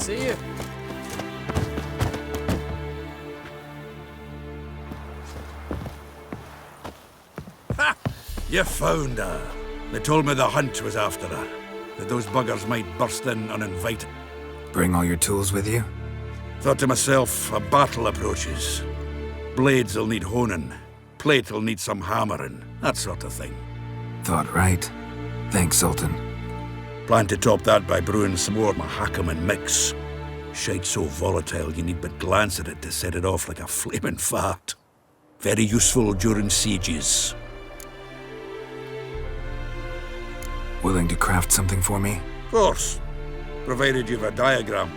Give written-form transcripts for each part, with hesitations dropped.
See you. Ha! You found her. They told me the hunt was after her. That those buggers might burst in uninvited. Bring all your tools with you? Thought to myself, a battle approaches. Blades will need honing. Plate will need some hammering. That sort of thing. Thought right. Thanks, Sultan. Plan to top that by brewing some more Mahakaman mix. Shite so volatile you need but glance at it to set it off like a flaming fart. Very useful during sieges. Willing to craft something for me? Of course. Provided you've a diagram.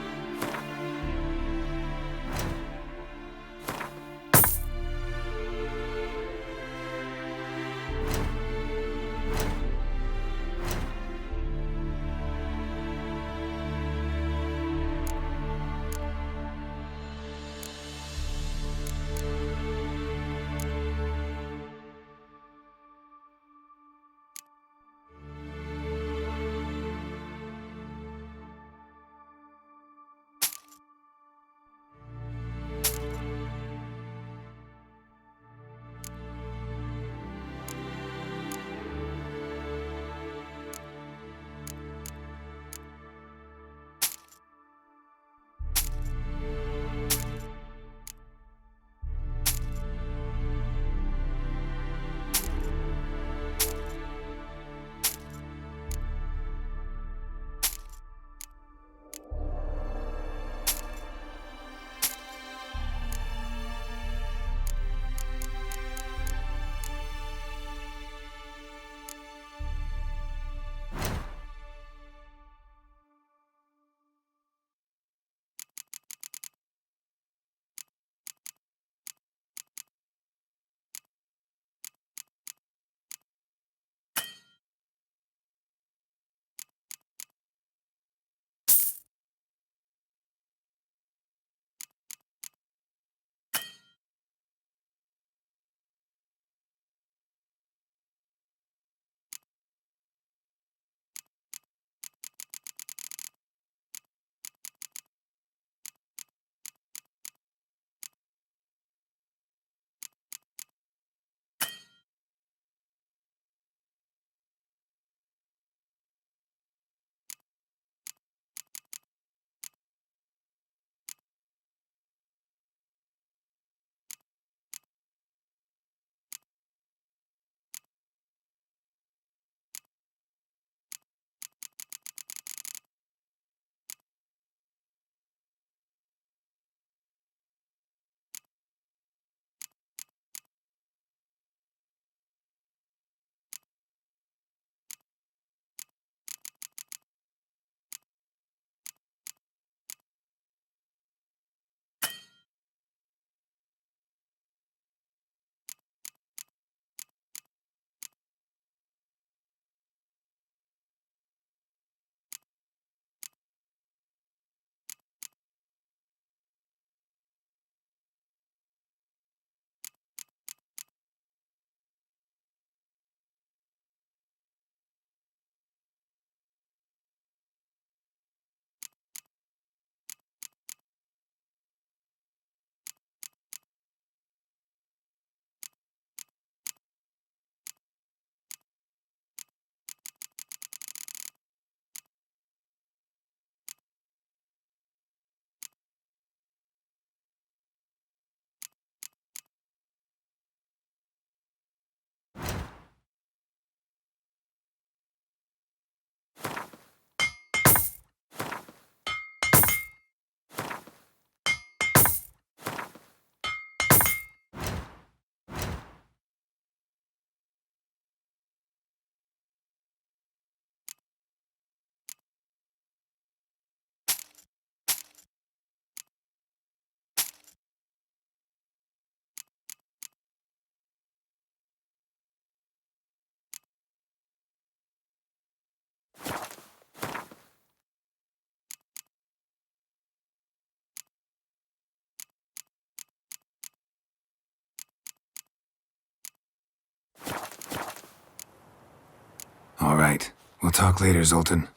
All right. We'll talk later, Zoltan.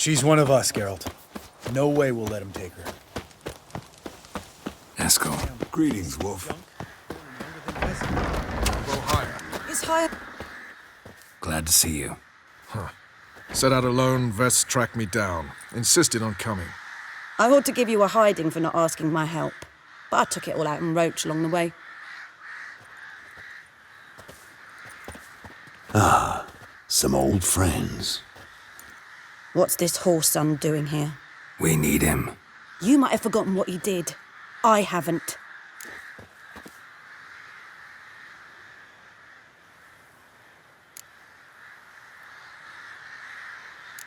She's one of us, Geralt. No way we'll let him take her. Eskel. Greetings, Wolf. Go higher. Is higher. Glad to see you. Set out alone, Vest tracked me down. Insisted on coming. I ought to give you a hiding for not asking my help, but I took it all out in Roach along the way. Some old friends. What's this horse son doing here? We need him. You might have forgotten what he did. I haven't.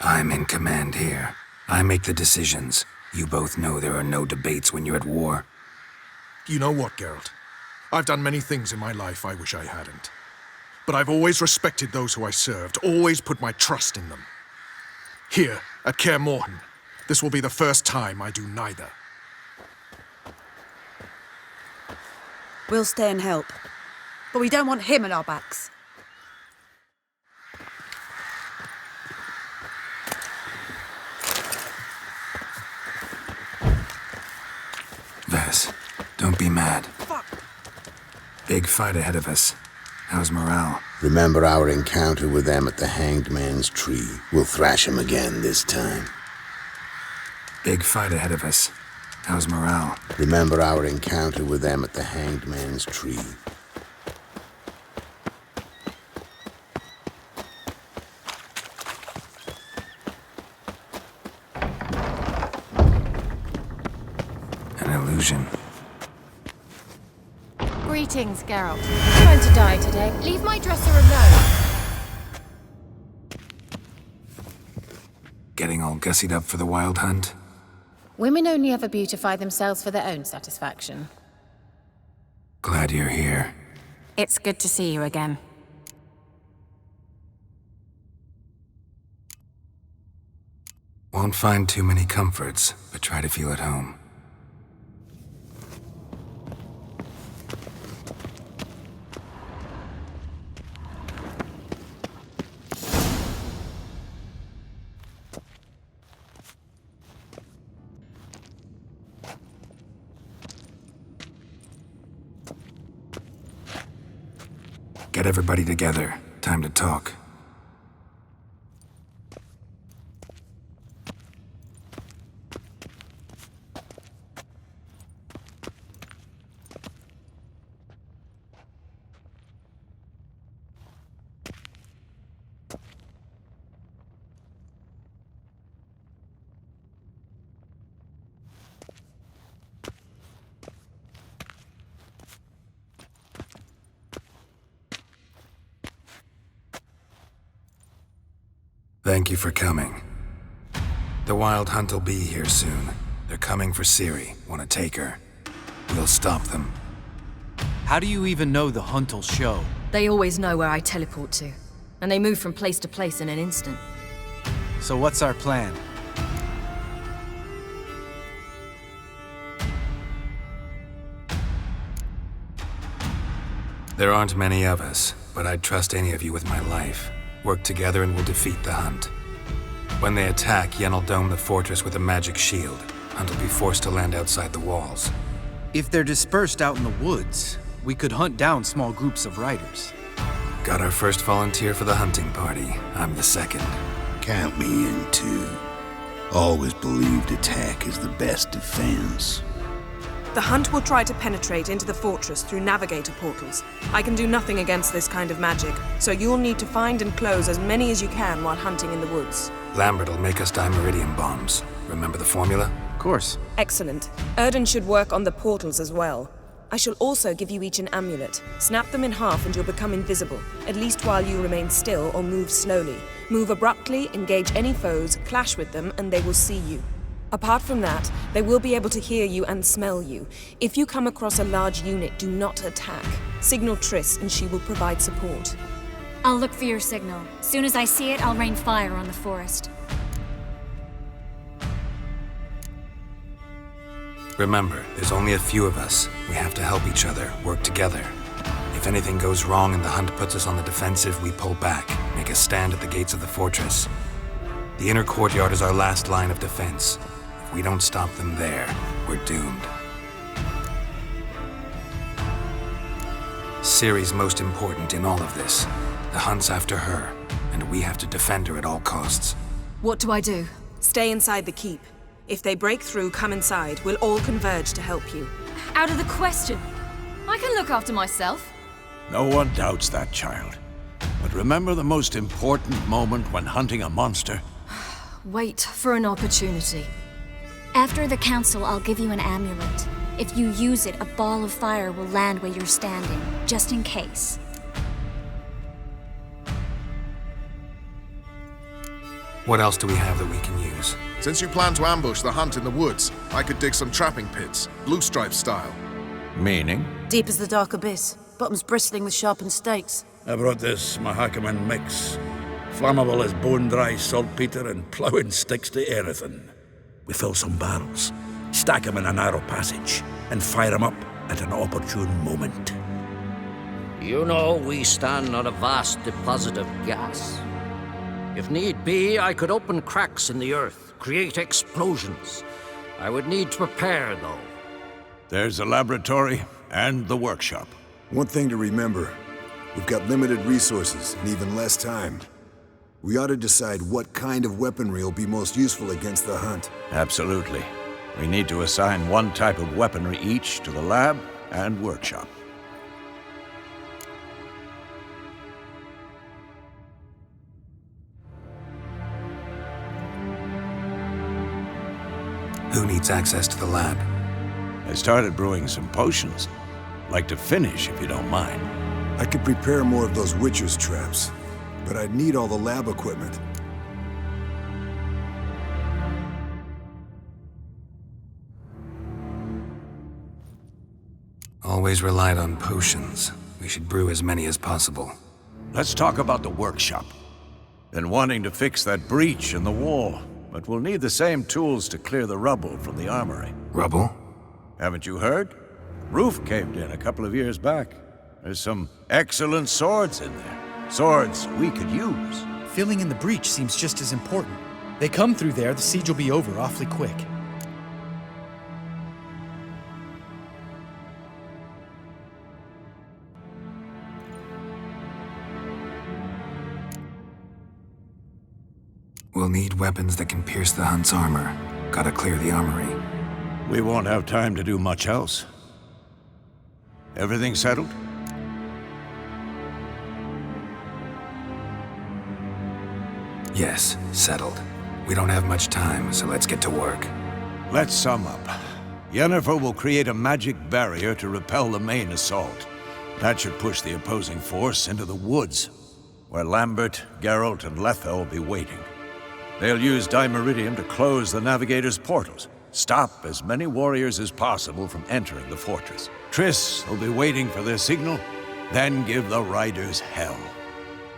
I'm in command here. I make the decisions. You both know there are no debates when you're at war. You know what, Geralt? I've done many things in my life I wish I hadn't. But I've always respected those who I served, always put my trust in them. Here, at Kaer Morhen, this will be the first time I do neither. We'll stay and help. But we don't want him at our backs. Vess, don't be mad. Fuck. Big fight ahead of us. How's morale? Remember our encounter with them at the Hanged Man's Tree. We'll thrash him again this time. Big fight ahead of us. How's morale? Remember our encounter with them at the Hanged Man's Tree. An illusion. Greetings, Geralt. Trying to die today. Leave my dresser alone. Getting all gussied up for the wild hunt? Women only ever beautify themselves for their own satisfaction. Glad you're here. It's good to see you again. Won't find too many comforts, but try to feel at home. Get everybody together. Time to talk. Thank you for coming. The Wild Hunt will be here soon. They're coming for Ciri. Want to take her? We'll stop them. How do you even know the hunt'll show? They always know where I teleport to, and they move from place to place in an instant. So what's our plan? There aren't many of us, but I'd trust any of you with my life. Work together and we'll defeat the Hunt. When they attack, Yen'll dome the fortress with a magic shield. Hunt will be forced to land outside the walls. If they're dispersed out in the woods, we could hunt down small groups of riders. Got our first volunteer for the hunting party. I'm the second. Count me in too. Always believed attack is the best defense. The Hunt will try to penetrate into the fortress through navigator portals. I can do nothing against this kind of magic, so you'll need to find and close as many as you can while hunting in the woods. Lambert'll make us dimeridium bombs. Remember the formula? Of course. Excellent. Erden should work on the portals as well. I shall also give you each an amulet. Snap them in half and you'll become invisible, at least while you remain still or move slowly. Move abruptly, engage any foes, clash with them, and they will see you. Apart from that, they will be able to hear you and smell you. If you come across a large unit, do not attack. Signal Triss and she will provide support. I'll look for your signal. Soon as I see it, I'll rain fire on the forest. Remember, there's only a few of us. We have to help each other, work together. If anything goes wrong and the Hunt puts us on the defensive, we pull back, make a stand at the gates of the fortress. The inner courtyard is our last line of defense. If we don't stop them there, we're doomed. Ciri's most important in all of this. The hunt's after her, and we have to defend her at all costs. What do I do? Stay inside the keep. If they break through, come inside. We'll all converge to help you. Out of the question. I can look after myself. No one doubts that, child. But remember the most important moment when hunting a monster? Wait for an opportunity. After the council, I'll give you an amulet. If you use it, a ball of fire will land where you're standing, just in case. What else do we have that we can use? Since you plan to ambush the hunt in the woods, I could dig some trapping pits, blue stripe style. Meaning? Deep as the dark abyss, bottoms bristling with sharpened stakes. I brought this Mahakaman mix. Flammable as bone-dry saltpeter and ploughing sticks to anything. We fill some barrels, stack them in a narrow passage, and fire them up at an opportune moment. You know, we stand on a vast deposit of gas. If need be, I could open cracks in the earth, create explosions. I would need to prepare, though. There's the laboratory and the workshop. One thing to remember, we've got limited resources and even less time. We ought to decide what kind of weaponry will be most useful against the hunt. Absolutely. We need to assign one type of weaponry each to the lab and workshop. Who needs access to the lab? I started brewing some potions. Like to finish, if you don't mind. I could prepare more of those Witcher's traps, but I'd need all the lab equipment. Always relied on potions. We should brew as many as possible. Let's talk about the workshop. Been wanting to fix that breach in the wall, but we'll need the same tools to clear the rubble from the armory. Rubble? Haven't you heard? Roof caved in a couple of years back. There's some excellent swords in there. Swords we could use. Filling in the breach seems just as important. They come through there, the siege will be over awfully quick. We'll need weapons that can pierce the hunt's armor. Gotta clear the armory. We won't have time to do much else. Everything settled? Yes, settled. We don't have much time, so let's get to work. Let's sum up. Yennefer will create a magic barrier to repel the main assault. That should push the opposing force into the woods, where Lambert, Geralt, and Letha will be waiting. They'll use Dimeridium to close the Navigator's portals, stop as many warriors as possible from entering the fortress. Triss will be waiting for their signal, then give the riders hell.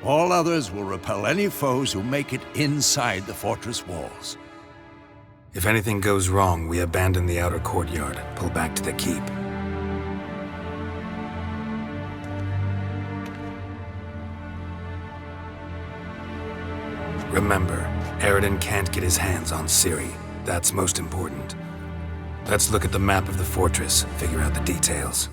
All others will repel any foes who make it inside the fortress walls. If anything goes wrong, we abandon the outer courtyard, pull back to the keep. Remember, Eridan can't get his hands on Ciri. That's most important. Let's look at the map of the fortress, figure out the details.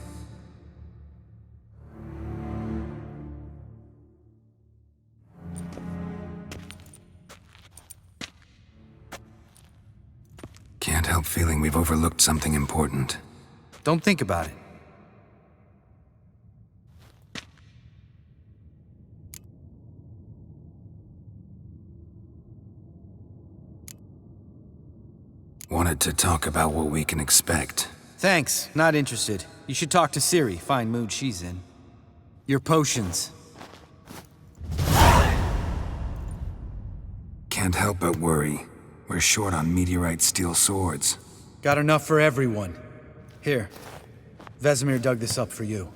Can't help feeling we've overlooked something important. Don't think about it. Wanted to talk about what we can expect. Thanks, not interested. You should talk to Ciri, fine mood she's in. Your potions. Can't help but worry. We're short on meteorite steel swords. Got enough for everyone. Here, Vesemir dug this up for you.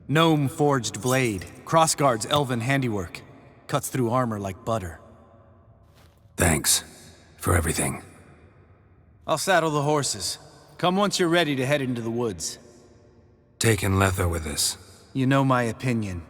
Gnome forged blade. Crossguard's elven handiwork. Cuts through armor like butter. Thanks for everything. I'll saddle the horses. Come once you're ready to head into the woods. Taking Letha with us. You know my opinion.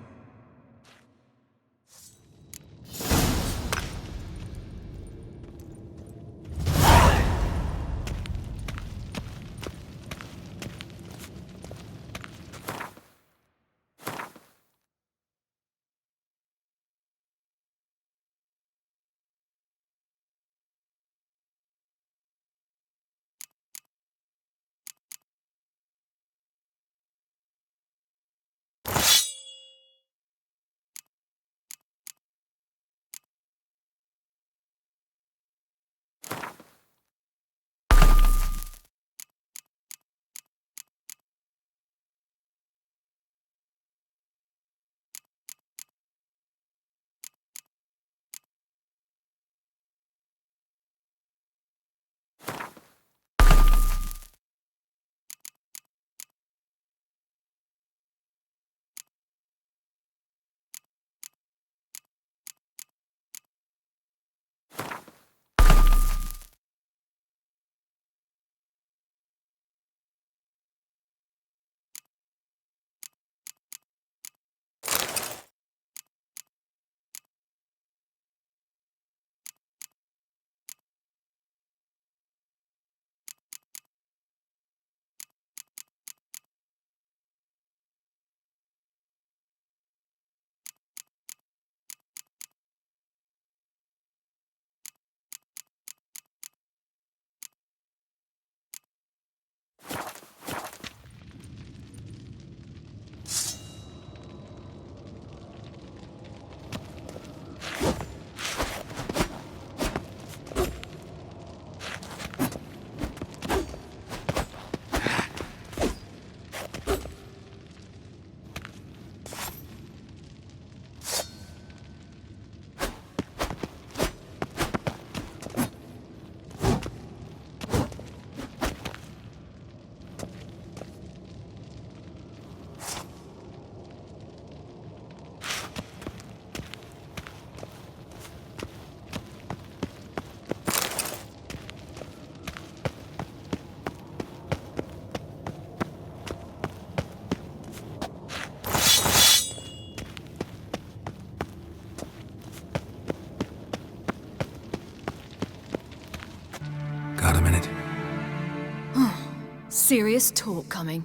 serious talk coming.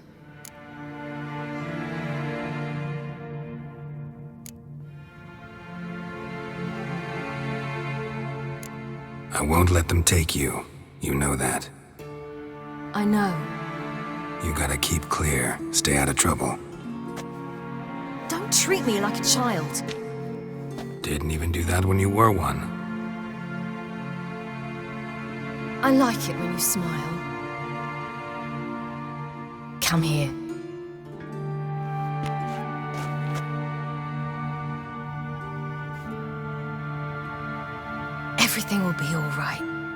I won't let them take you. You know that. I know. You gotta keep clear. Stay out of trouble. Don't treat me like a child. Didn't even do that when you were one. I like it when you smile. Come here. Everything will be all right.